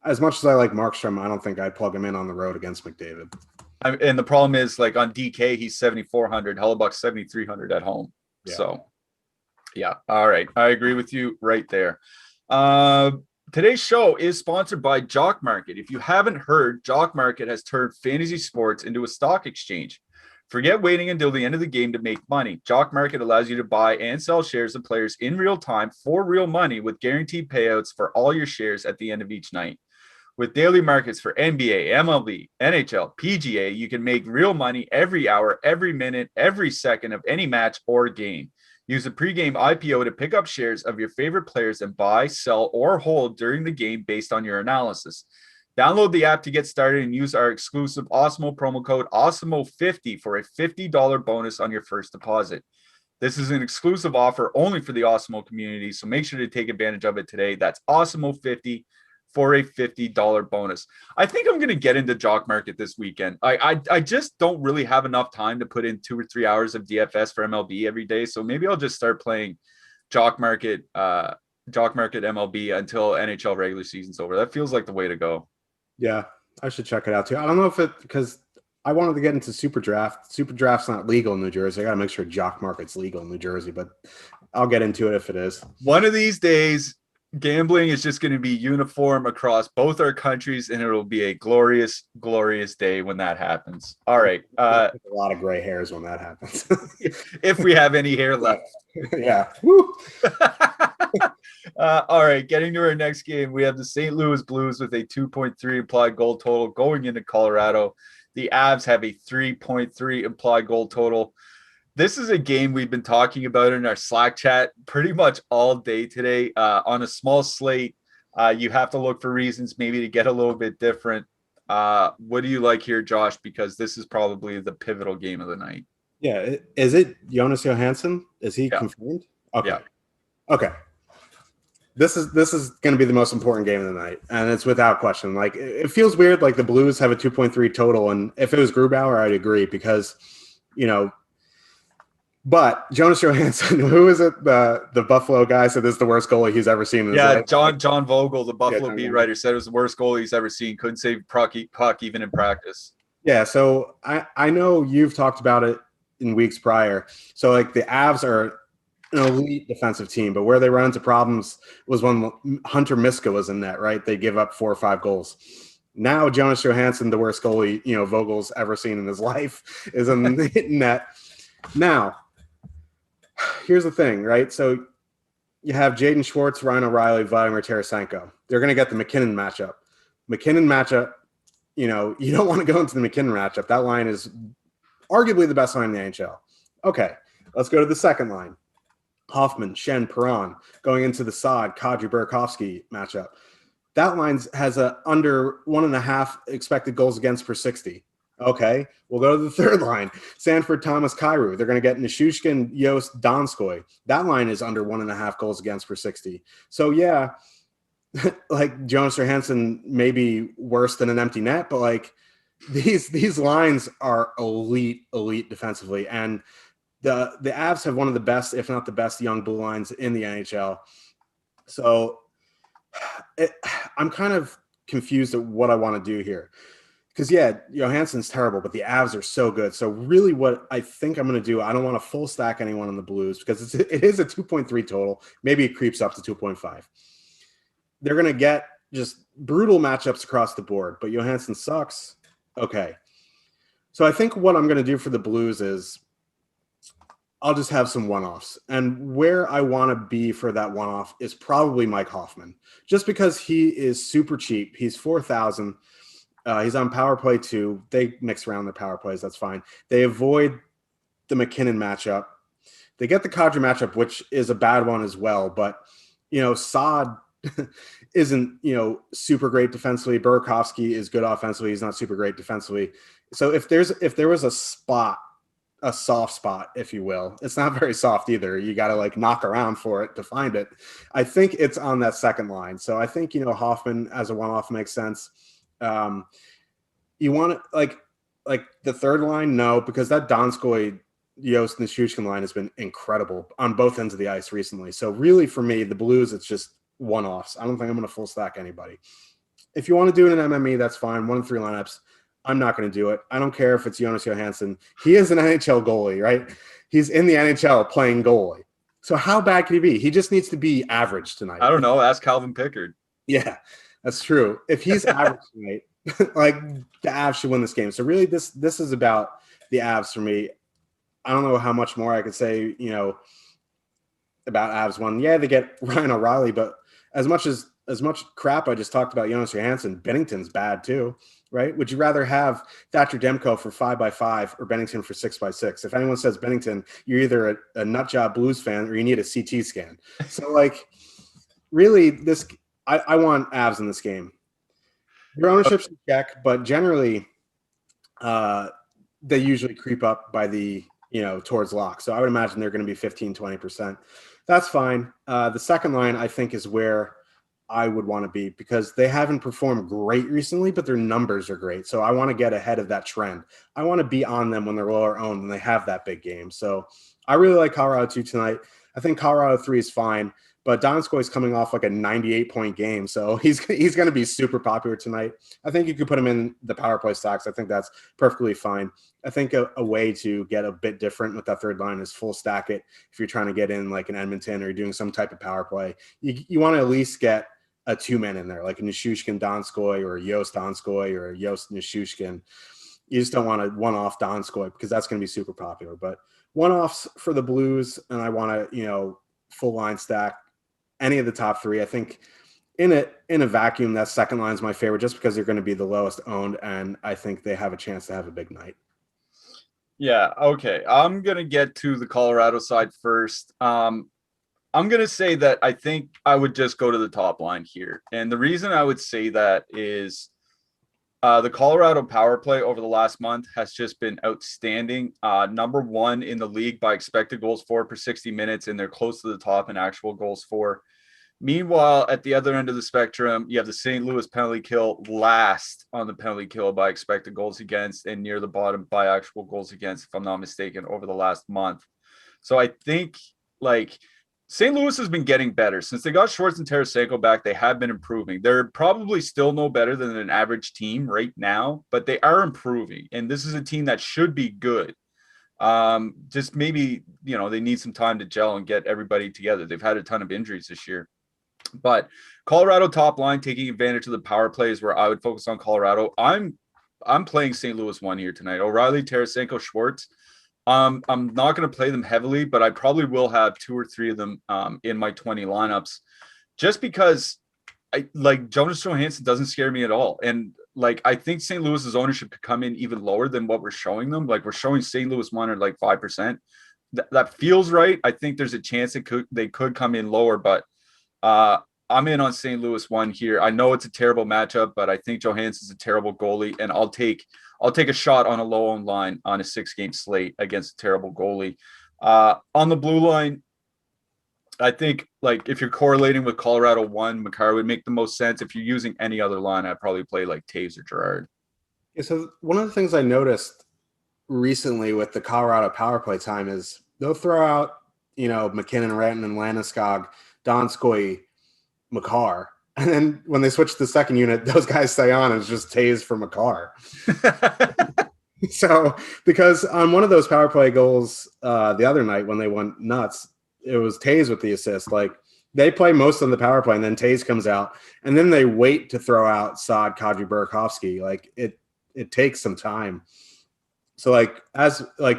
as much as I like Markstrom, I don't think I'd plug him in on the road against McDavid. And the problem is, like, on DK, he's 7,400, Hellebuck's 7,300 at home. Yeah. So, yeah. All right. I agree with you right there. Today's show is sponsored by JockMKT. If you haven't heard, JockMKT has turned fantasy sports into a stock exchange. Forget waiting until the end of the game to make money. JockMKT allows you to buy and sell shares of players in real time for real money with guaranteed payouts for all your shares at the end of each night. With daily markets for NBA, MLB, NHL, PGA, you can make real money every hour, every minute, every second of any match or game. Use a pregame IPO to pick up shares of your favorite players and buy, sell, or hold during the game based on your analysis. Download the app to get started and use our exclusive Awesemo promo code Awesemo50 for a $50 bonus on your first deposit. This is an exclusive offer only for the Awesemo community, so make sure to take advantage of it today. That's Awesemo50 for a $50 bonus. I think I'm going to get into JockMKT this weekend. I just don't really have enough time to put in 2 or 3 hours of DFS for MLB every day. So maybe I'll just start playing JockMKT MLB until NHL regular season's over. That feels like the way to go. Yeah, I should check it out too. I don't know if because I wanted to get into Super Draft. Super Draft's not legal in New Jersey. I got to make sure JockMKT's legal in New Jersey, but I'll get into it if it is. One of these days, gambling is just going to be uniform across both our countries, and it'll be a glorious, glorious day when that happens. All right. A lot of gray hairs when that happens. If we have any hair left. Yeah. Woo. All right. Getting to our next game, we have the St. Louis Blues with a 2.3 implied goal total going into Colorado. The Avs have a 3.3 implied goal total. This is a game we've been talking about in our Slack chat pretty much all day today. On a small slate, you have to look for reasons maybe to get a little bit different. What do you like here, Josh? Because this is probably the pivotal game of the night. Yeah. Is it Jonas Johansson? Is he confirmed? Okay. Yeah. Okay. This is going to be the most important game of the night, and it's without question. Like, it feels weird. Like, the Blues have a 2.3 total, and if it was Grubauer, I'd agree because, but Jonas Johansson, who is it? The Buffalo guy said this is the worst goalie he's ever seen in his life. John Vogel, the Buffalo beat writer, said it was the worst goalie he's ever seen. Couldn't save puck even in practice. Yeah, so I know you've talked about it in weeks prior. So, like, the Avs are an elite defensive team, but where they run into problems was when Hunter Miska was in net, right? They give up 4 or 5 goals. Now Jonas Johansson, the worst goalie, Vogel's ever seen in his life, is in the net. Now, here's the thing, right? So you have Jaden Schwartz, Ryan O'Reilly, Vladimir Tarasenko. They're going to get the McKinnon matchup. You don't want to go into the McKinnon matchup. That line is arguably the best line in the NHL. Okay, let's go to the second line. Hoffman, Shen, Perron, going into the Saad, Kadri, Burakovsky matchup. That line has a under 1.5 expected goals against per 60. Okay, we'll go to the third line. Sanford, Thomas, Kyrou. They're going to get Nishushkin, Yost, Donskoy. That line is under 1.5 goals against per 60. So, yeah, like Jonas Johansson may be worse than an empty net, but, like, these lines are elite defensively. And the Avs have one of the best, if not the best, young blue lines in the NHL. So I'm kind of confused at what I want to do here. Because, Johansson's terrible, but the Avs are so good. So really what I think I'm going to do, I don't want to full stack anyone on the Blues because it is a 2.3 total. Maybe it creeps up to 2.5. They're going to get just brutal matchups across the board, but Johansson sucks. Okay. So I think what I'm going to do for the Blues is I'll just have some one-offs. And where I want to be for that one-off is probably Mike Hoffman, just because he is super cheap. He's 4,000. He's on power play 2. They mix around their power plays. That's fine. They avoid the McKinnon matchup. They get the Kadri matchup, which is a bad one as well. But, Saad isn't, super great defensively. Burakovsky is good offensively. He's not super great defensively. So if there was a soft spot, if you will, it's not very soft either. You got to like knock around for it to find it. I think it's on that second line. So I think, Hoffman as a one-off makes sense. You want to like the third line, no, because that Donskoy, Yost, and the Shushkin line has been incredible on both ends of the ice recently. So really, for me, the Blues, it's just one-offs. I don't think I'm going to full stack anybody. If you want to do it in MME, that's fine. 1 in 3 lineups. I'm not going to do it. I don't care if it's Jonas Johansson. He is an NHL goalie, right? He's in the NHL playing goalie. So how bad could he be? He just needs to be average tonight. I don't know. Ask Calvin Pickard. Yeah, that's true. If he's average tonight, like the Avs should win this game. So really, this is about the Avs for me. I don't know how much more I could say, about Avs one. Yeah, they get Ryan O'Reilly, but as much crap I just talked about Jonas Johansson, Bennington's bad too, right? Would you rather have Thatcher Demko for 5x5 or Bennington for 6x6? If anyone says Bennington, you're either a nutjob Blues fan or you need a CT scan. So like, really, I want Avs in this game. Your ownership's in check, but generally, they usually creep up by the towards lock. So I would imagine they're going to be 15-20%. That's fine. The second line, I think, is where I would want to be because they haven't performed great recently, but their numbers are great. So I want to get ahead of that trend. I want to be on them when they're lower owned and they have that big game. So I really like Colorado 2 tonight. I think Colorado 3 is fine, but Donskoy is coming off like a 98-point game. So he's going to be super popular tonight. I think you could put him in the power play stacks. I think that's perfectly fine. I think a way to get a bit different with that third line is full stack it. If you're trying to get in like an Edmonton or you're doing some type of power play, you want to at least get a 2-man in there, like a Nishushkin Donskoy or a Yost Donskoy or a Yost Nishushkin. You just don't want a one-off Donskoy because that's going to be super popular. But one-offs for the Blues, and I want to, full line stack any of the top 3. I think in a vacuum, that second line is my favorite just because they're going to be the lowest owned, and I think they have a chance to have a big night. Yeah, okay. I'm going to get to the Colorado side first. I'm going to say that I think I would just go to the top line here. And the reason I would say that is the Colorado power play over the last month has just been outstanding. Number 1 in the league by expected goals for per 60 minutes, and they're close to the top in actual goals for. Meanwhile, at the other end of the spectrum, you have the St. Louis penalty kill last on the penalty kill by expected goals against and near the bottom by actual goals against, if I'm not mistaken, over the last month. So I think like St. Louis has been getting better. Since they got Schwartz and Tarasenko back, they have been improving. They're probably still no better than an average team right now, but they are improving. And this is a team that should be good. Just maybe, they need some time to gel and get everybody together. They've had a ton of injuries this year. But Colorado top line taking advantage of the power plays where I would focus on Colorado. I'm playing St. Louis 1 here tonight. O'Reilly, Tarasenko, Schwartz. I'm not going to play them heavily, but I probably will have 2 or 3 of them in my 20 lineups just because I like Jonas Johansson doesn't scare me at all. And like, I think St. Louis's ownership could come in even lower than what we're showing them. Like we're showing St. Louis 1 at like 5%. That feels right. I think there's a chance they could come in lower, but I'm in on St. Louis 1 here. I know it's a terrible matchup, but I think Johansson's a terrible goalie, and I'll take a shot on a low-owned line on a 6-game slate against a terrible goalie. On the blue line, I think like if you're correlating with Colorado 1, Makar would make the most sense. If you're using any other line, I'd probably play like Taves or Girard. Yeah, so one of the things I noticed recently with the Colorado power play time is they'll throw out, McKinnon, Rantanen, and Landeskog, Donskoy, Makar. And then when they switch to the second unit, those guys stay on and it's just Taves for Makar. So, because on one of those power play goals the other night when they went nuts, it was Taves with the assist. Like they play most of the power play and then Taves comes out and then they wait to throw out Saad, Kadri, Burakovsky. Like it takes some time. So like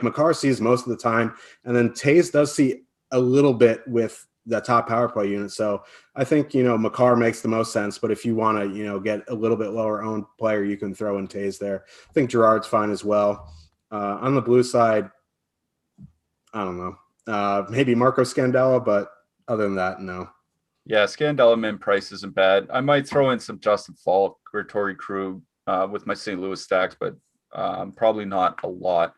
Makar sees most of the time and then Taves does see a little bit with the top power play unit. So I think, Makar makes the most sense, but if you want to, get a little bit lower owned player, you can throw in Taves there. I think Girard's fine as well. On the blue side, I don't know. Maybe Marco Scandella, but other than that, no. Yeah, Scandella price isn't bad. I might throw in some Justin Falk or Torrey Krug with my St. Louis stacks, but probably not a lot.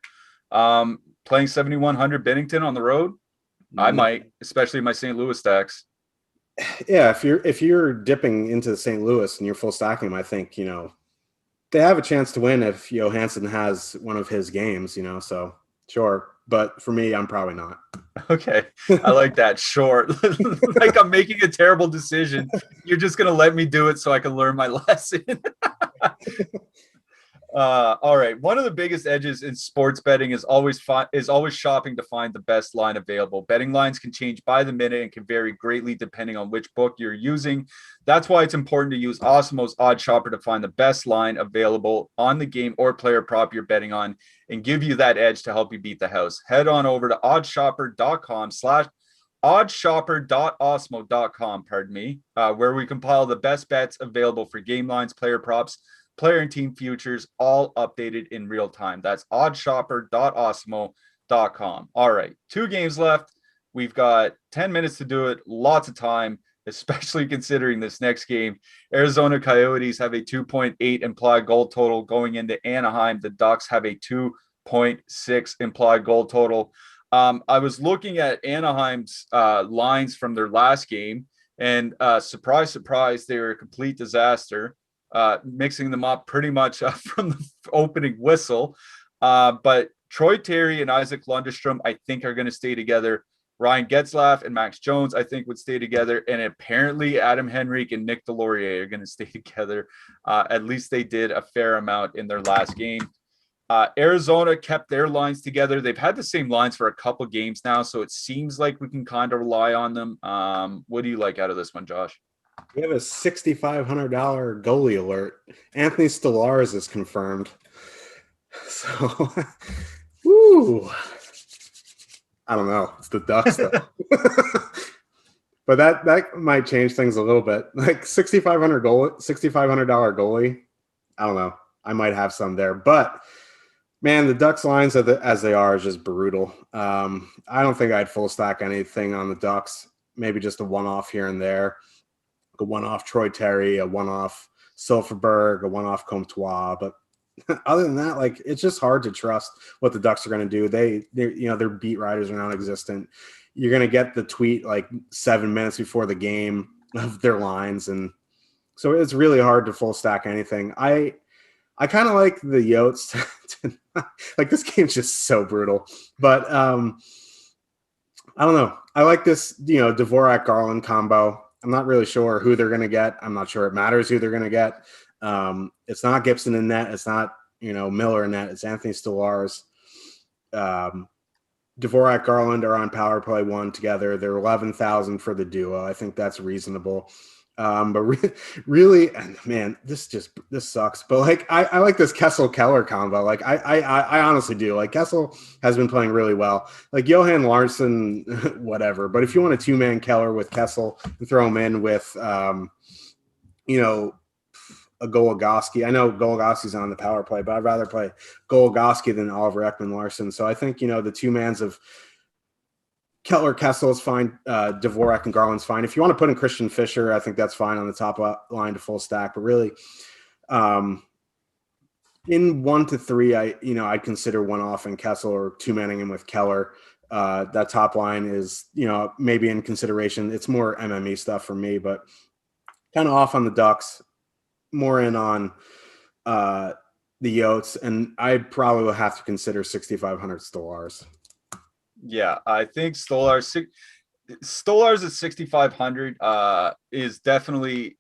Playing 7,100 Bennington on the road, I might, especially my St. Louis stacks. Yeah, if you're dipping into St. Louis and you're full stacking them, I think they have a chance to win if Johansson has one of his games. So sure. But for me, I'm probably not. Okay, I like that. Short, like I'm making a terrible decision. You're just gonna let me do it so I can learn my lesson. All right. One of the biggest edges in sports betting is always shopping to find the best line available. Betting lines can change by the minute and can vary greatly depending on which book you're using. That's why it's important to use Awesemo's Odd Shopper to find the best line available on the game or player prop you're betting on and give you that edge to help you beat the house. Head on over to oddshopper.com/oddshopper.awesemo.com, where we compile the best bets available for game lines, player props, player and team futures, all updated in real time. That's oddshopper.awesemo.com. All right, 2 games left. We've got 10 minutes to do it. Lots of time, especially considering this next game. Arizona Coyotes have a 2.8 implied goal total going into Anaheim. The Ducks have a 2.6 implied goal total. I was looking at Anaheim's lines from their last game, and surprise, surprise, they were a complete disaster. Mixing them up pretty much from the opening whistle. But Troy Terry and Isaac Lundestrom, I think, are going to stay together. Ryan Getzlaf and Max Jones, I think, would stay together. And apparently Adam Henrique and Nick Delorier are going to stay together. At least they did a fair amount in their last game. Arizona kept their lines together. They've had the same lines for a couple games now, so it seems like we can kind of rely on them. What do you like out of this one, Josh? We have a $6,500 goalie alert. Anthony Stolarz is confirmed. So, woo. I don't know. It's the Ducks, though. But that might change things a little bit. Like $6,500 goalie. I don't know. I might have some there. But, man, the Ducks lines as they are is just brutal. I don't think I'd full stack anything on the Ducks. Maybe just a one-off here and there. A one-off Troy Terry, a one-off Silfverberg, a one-off Comtois. But other than that, like, it's just hard to trust what the Ducks are going to do. Their beat writers are non-existent. You're going to get the tweet like 7 minutes before the game of their lines. And so it's really hard to full stack anything. I kind of like the Yotes. Like, this game's just so brutal. But I don't know. I like this, Dvorak-Garland combo. I'm not really sure who they're going to get. I'm not sure it matters who they're going to get. It's not Gibson in net. It's not, Miller in net. It's Anthony Stolarz. Dvorak-Garland are on power play 1 together. They're 11,000 for the duo. I think that's reasonable. But really, man, this sucks. But like, I like this Kessel-Keller combo. Like, I honestly do. Like, Kessel has been playing really well. Like, Johan Larsson, whatever. But if you want a 2-man Keller with Kessel and throw him in with, a Goligoski. I know Goligoski's on the power play, but I'd rather play Goligoski than Oliver Ekman-Larsson. So I think, the 2-mans of Keller, Kessel is fine. Dvorak and Garland's fine. If you want to put in Christian Fischer, I think that's fine on the top line to full stack. But really, in 1 to 3, I'd consider one off in Kessel or 2-manning him with Keller. That top line is, maybe in consideration. It's more MME stuff for me, but kind of off on the Ducks, more in on the Yotes, and I probably will have to consider 6,500 Stolarz. Yeah, I think Stolarz at 6,500 is definitely,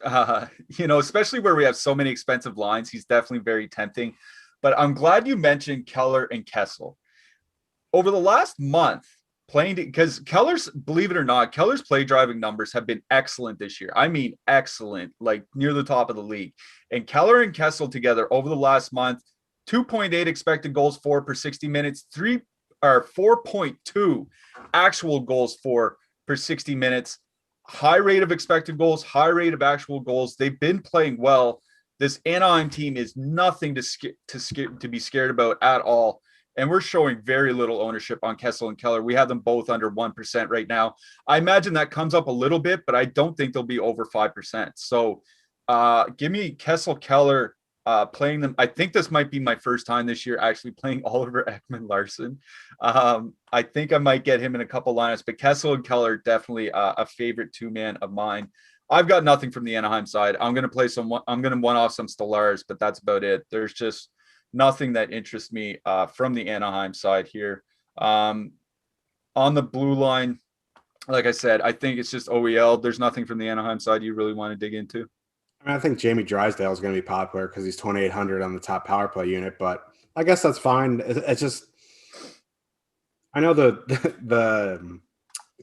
especially where we have so many expensive lines, he's definitely very tempting. But I'm glad you mentioned Keller and Kessel. Over the last month, because believe it or not, Keller's play driving numbers have been excellent this year. I mean, excellent, like near the top of the league. And Keller and Kessel together over the last month, 2.8 expected goals for per 60 minutes, 4.2 actual goals for per 60 minutes, high rate of expected goals, high rate of actual goals. They've been playing well. This Anaheim team is nothing to be scared about at all. and we're showing very little ownership on Kessel and Keller. We have them both under 1% right now. I imagine that comes up a little bit, but I don't think they'll be over 5%. So give me Kessel, Keller, playing them. I think this might be my first time this year actually playing Oliver Ekman-Larsson. I think I might get him in a couple lineups, but Kessel and Keller definitely a favorite two-man of mine. I've got nothing from the Anaheim side. I'm going to one-off some Stellaris, but that's about it. There's just nothing that interests me from the Anaheim side here. On the blue line, like I said, I think it's just OEL. There's nothing from the Anaheim side you really want to dig into. I mean, I think Jamie Drysdale is going to be popular because he's 2,800 on the top power play unit, but I guess that's fine. It's just, I know the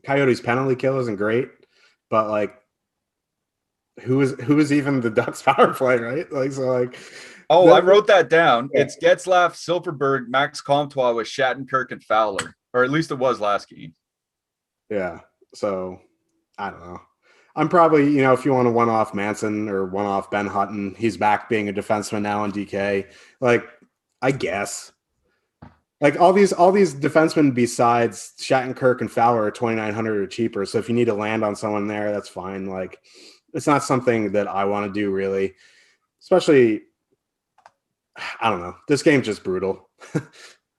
Coyotes penalty kill isn't great, but like, who is even the Ducks power play, right? Like, so like. Oh, I wrote that down. Yeah. It's Getzlaf, Silverberg, Max Comtois with Shattenkirk and Fowler, or at least it was last game. Yeah. So I don't know. I'm probably, if you want to one-off Manson or one-off Ben Hutton, he's back being a defenseman now in DK. Like, I guess. Like all these defensemen besides Shattenkirk and Fowler are 2,900 or cheaper. So if you need to land on someone there, that's fine. Like, it's not something that I want to do really, especially. I don't know. This game's just brutal.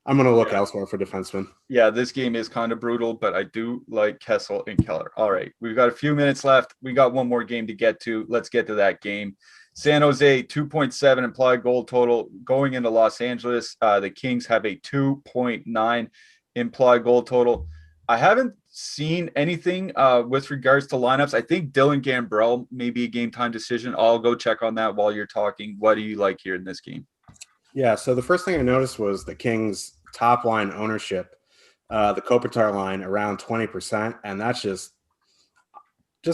I'm going to look elsewhere for defensemen. Yeah, this game is kind of brutal, but I do like Kessel and Keller. All right, we've got a few minutes left. We got one more game to get to. Let's get to that game. San Jose, 2.7 implied goal total going into Los Angeles. The Kings have a 2.9 implied goal total. I haven't seen anything with regards to lineups. I think Dylan Gambrell may be a game time decision. I'll go check on that while you're talking. What do you like here in this game? Yeah, so the first thing I noticed was the Kings' top line ownership, the Kopitar line around 20%, and that's just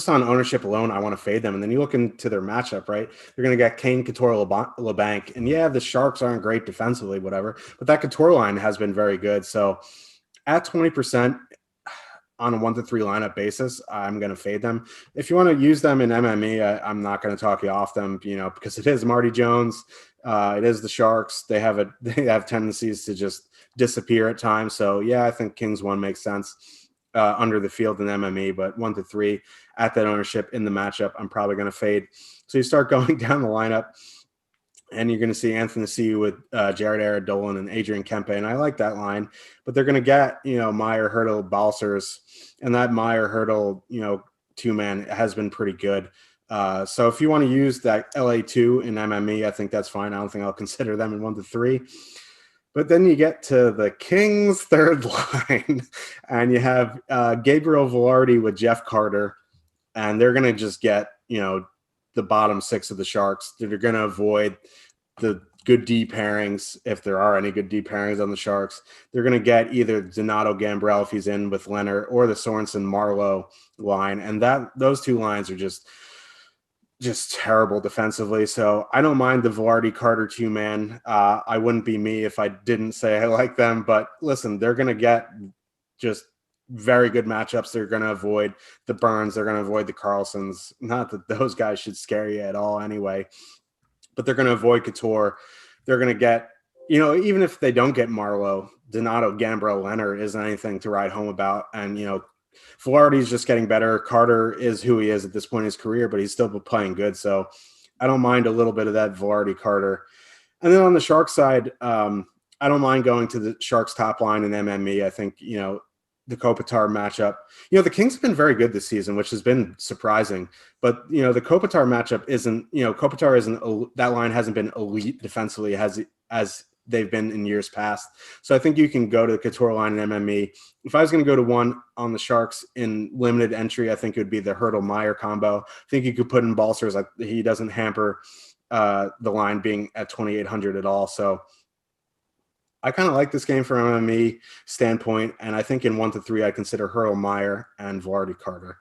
on ownership alone, I want to fade them. And then you look into their matchup, right? They're going to get Kane, Couture, LeBanc, and yeah, the Sharks aren't great defensively, whatever, but that Couture line has been very good. So at 20% on a 1-3 lineup basis, I'm going to fade them. If you want to use them in MME, I'm not going to talk you off them, because it is Marty Jones. It is the Sharks. They have tendencies to just disappear at times. So yeah, I think Kings 1 makes sense under the field in MME, but 1-3 at that ownership in the matchup, I'm probably going to fade. So you start going down the lineup, and you're going to see Anthony C with Jared Aradolan and Adrian Kempe, and I like that line. But they're going to get Meyer, Hurdle, Balsers, and that Meyer, Hurdle two-man has been pretty good. So if you want to use that LA2 in MME, I think that's fine. I don't think I'll consider them in 1-3. But then you get to the Kings' third line, and you have Gabriel Velarde with Jeff Carter, and they're going to just get, the bottom six of the Sharks. They're going to avoid the good D pairings, if there are any good D pairings on the Sharks. They're going to get either Donato Gambrell if he's in with Leonard, or the Sorensen-Marleau line, and those two lines are just terrible defensively. So I don't mind the Velarde Carter two-man. I wouldn't be me if I didn't say I like them, but listen, they're going to get just very good matchups. They're going to avoid the Burns. They're going to avoid the Carlsons. Not that those guys should scare you at all anyway, but they're going to avoid Couture. They're going to get, even if they don't get Marleau, Donato, Gambrell, Leonard isn't anything to write home about. And, Velarde is just getting better. Carter is who he is at this point in his career, but he's still playing good. So I don't mind a little bit of that Velarde Carter. And then on the Sharks side, I don't mind going to the Sharks top line in MME. I think, the Kopitar matchup, the Kings have been very good this season, which has been surprising, but the Kopitar matchup isn't, Kopitar isn't, that line hasn't been elite defensively as they've been in years past. So I think you can go to the Couture line in MME. If I was going to go to one on the Sharks in limited entry, I think it would be the Hurdle-Meyer combo. I think you could put in Balsers. He doesn't hamper the line being at 2,800 at all. So I kind of like this game from an MME standpoint, and I think in 1-3, I consider Hurdle-Meyer and Velarde Carter.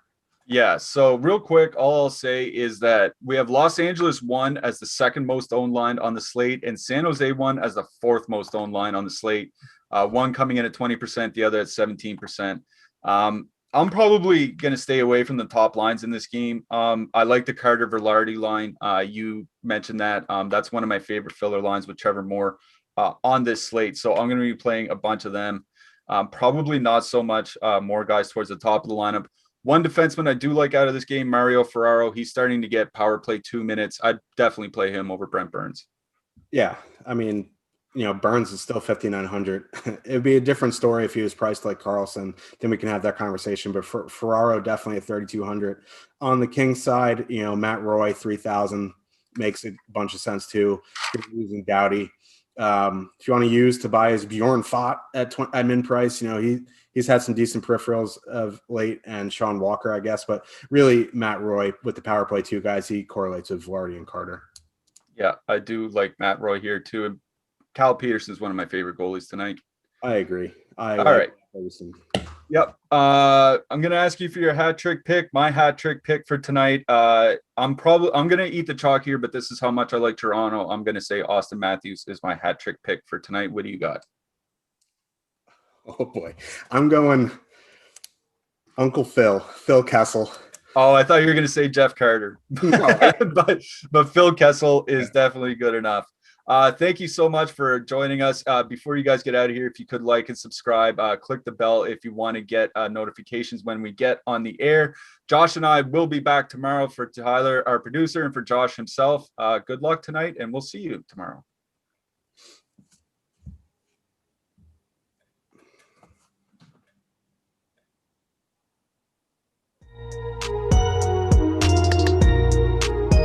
Yeah, so real quick, all I'll say is that we have Los Angeles 1 as the second most owned line on the slate, and San Jose 1 as the fourth most owned line on the slate. One coming in at 20%, the other at 17%. I'm probably going to stay away from the top lines in this game. I like the Carter Velarde line. You mentioned that. That's one of my favorite filler lines with Trevor Moore. on this slate. So I'm going to be playing a bunch of them. Probably not so much more guys towards the top of the lineup. One defenseman I do like out of this game, Mario Ferraro. He's starting to get power play 2 minutes. I'd definitely play him over Brent Burns. Yeah, I mean, Burns is still 5,900. It'd be a different story if he was priced like Carlson. Then we can have that conversation. But for Ferraro, definitely at 3,200. On the Kings side, Matt Roy 3,000 makes a bunch of sense too. Using Doughty. If you want to use Tobias Bjorn Fott at min price, he's had some decent peripherals of late, and Sean Walker, I guess. But really, Matt Roy with the power play 2 guys, he correlates with Velarde and Carter. Yeah, I do like Matt Roy here too. And Cal Peterson is one of my favorite goalies tonight. I agree. All right. Yep. I'm gonna ask you for your hat trick pick. My hat trick pick for tonight. I'm gonna eat the chalk here, but this is how much I like Toronto. I'm gonna say Austin Matthews is my hat trick pick for tonight. What do you got? Oh boy, I'm going Uncle Phil Kessel. Oh, I thought you were gonna say Jeff Carter, but Phil Kessel is definitely good enough. Thank you so much for joining us. Before you guys get out of here, if you could like and subscribe, click the bell if you want to get notifications when we get on the air. Josh and I will be back tomorrow for Tyler, our producer, and for Josh himself. Good luck tonight, and we'll see you tomorrow.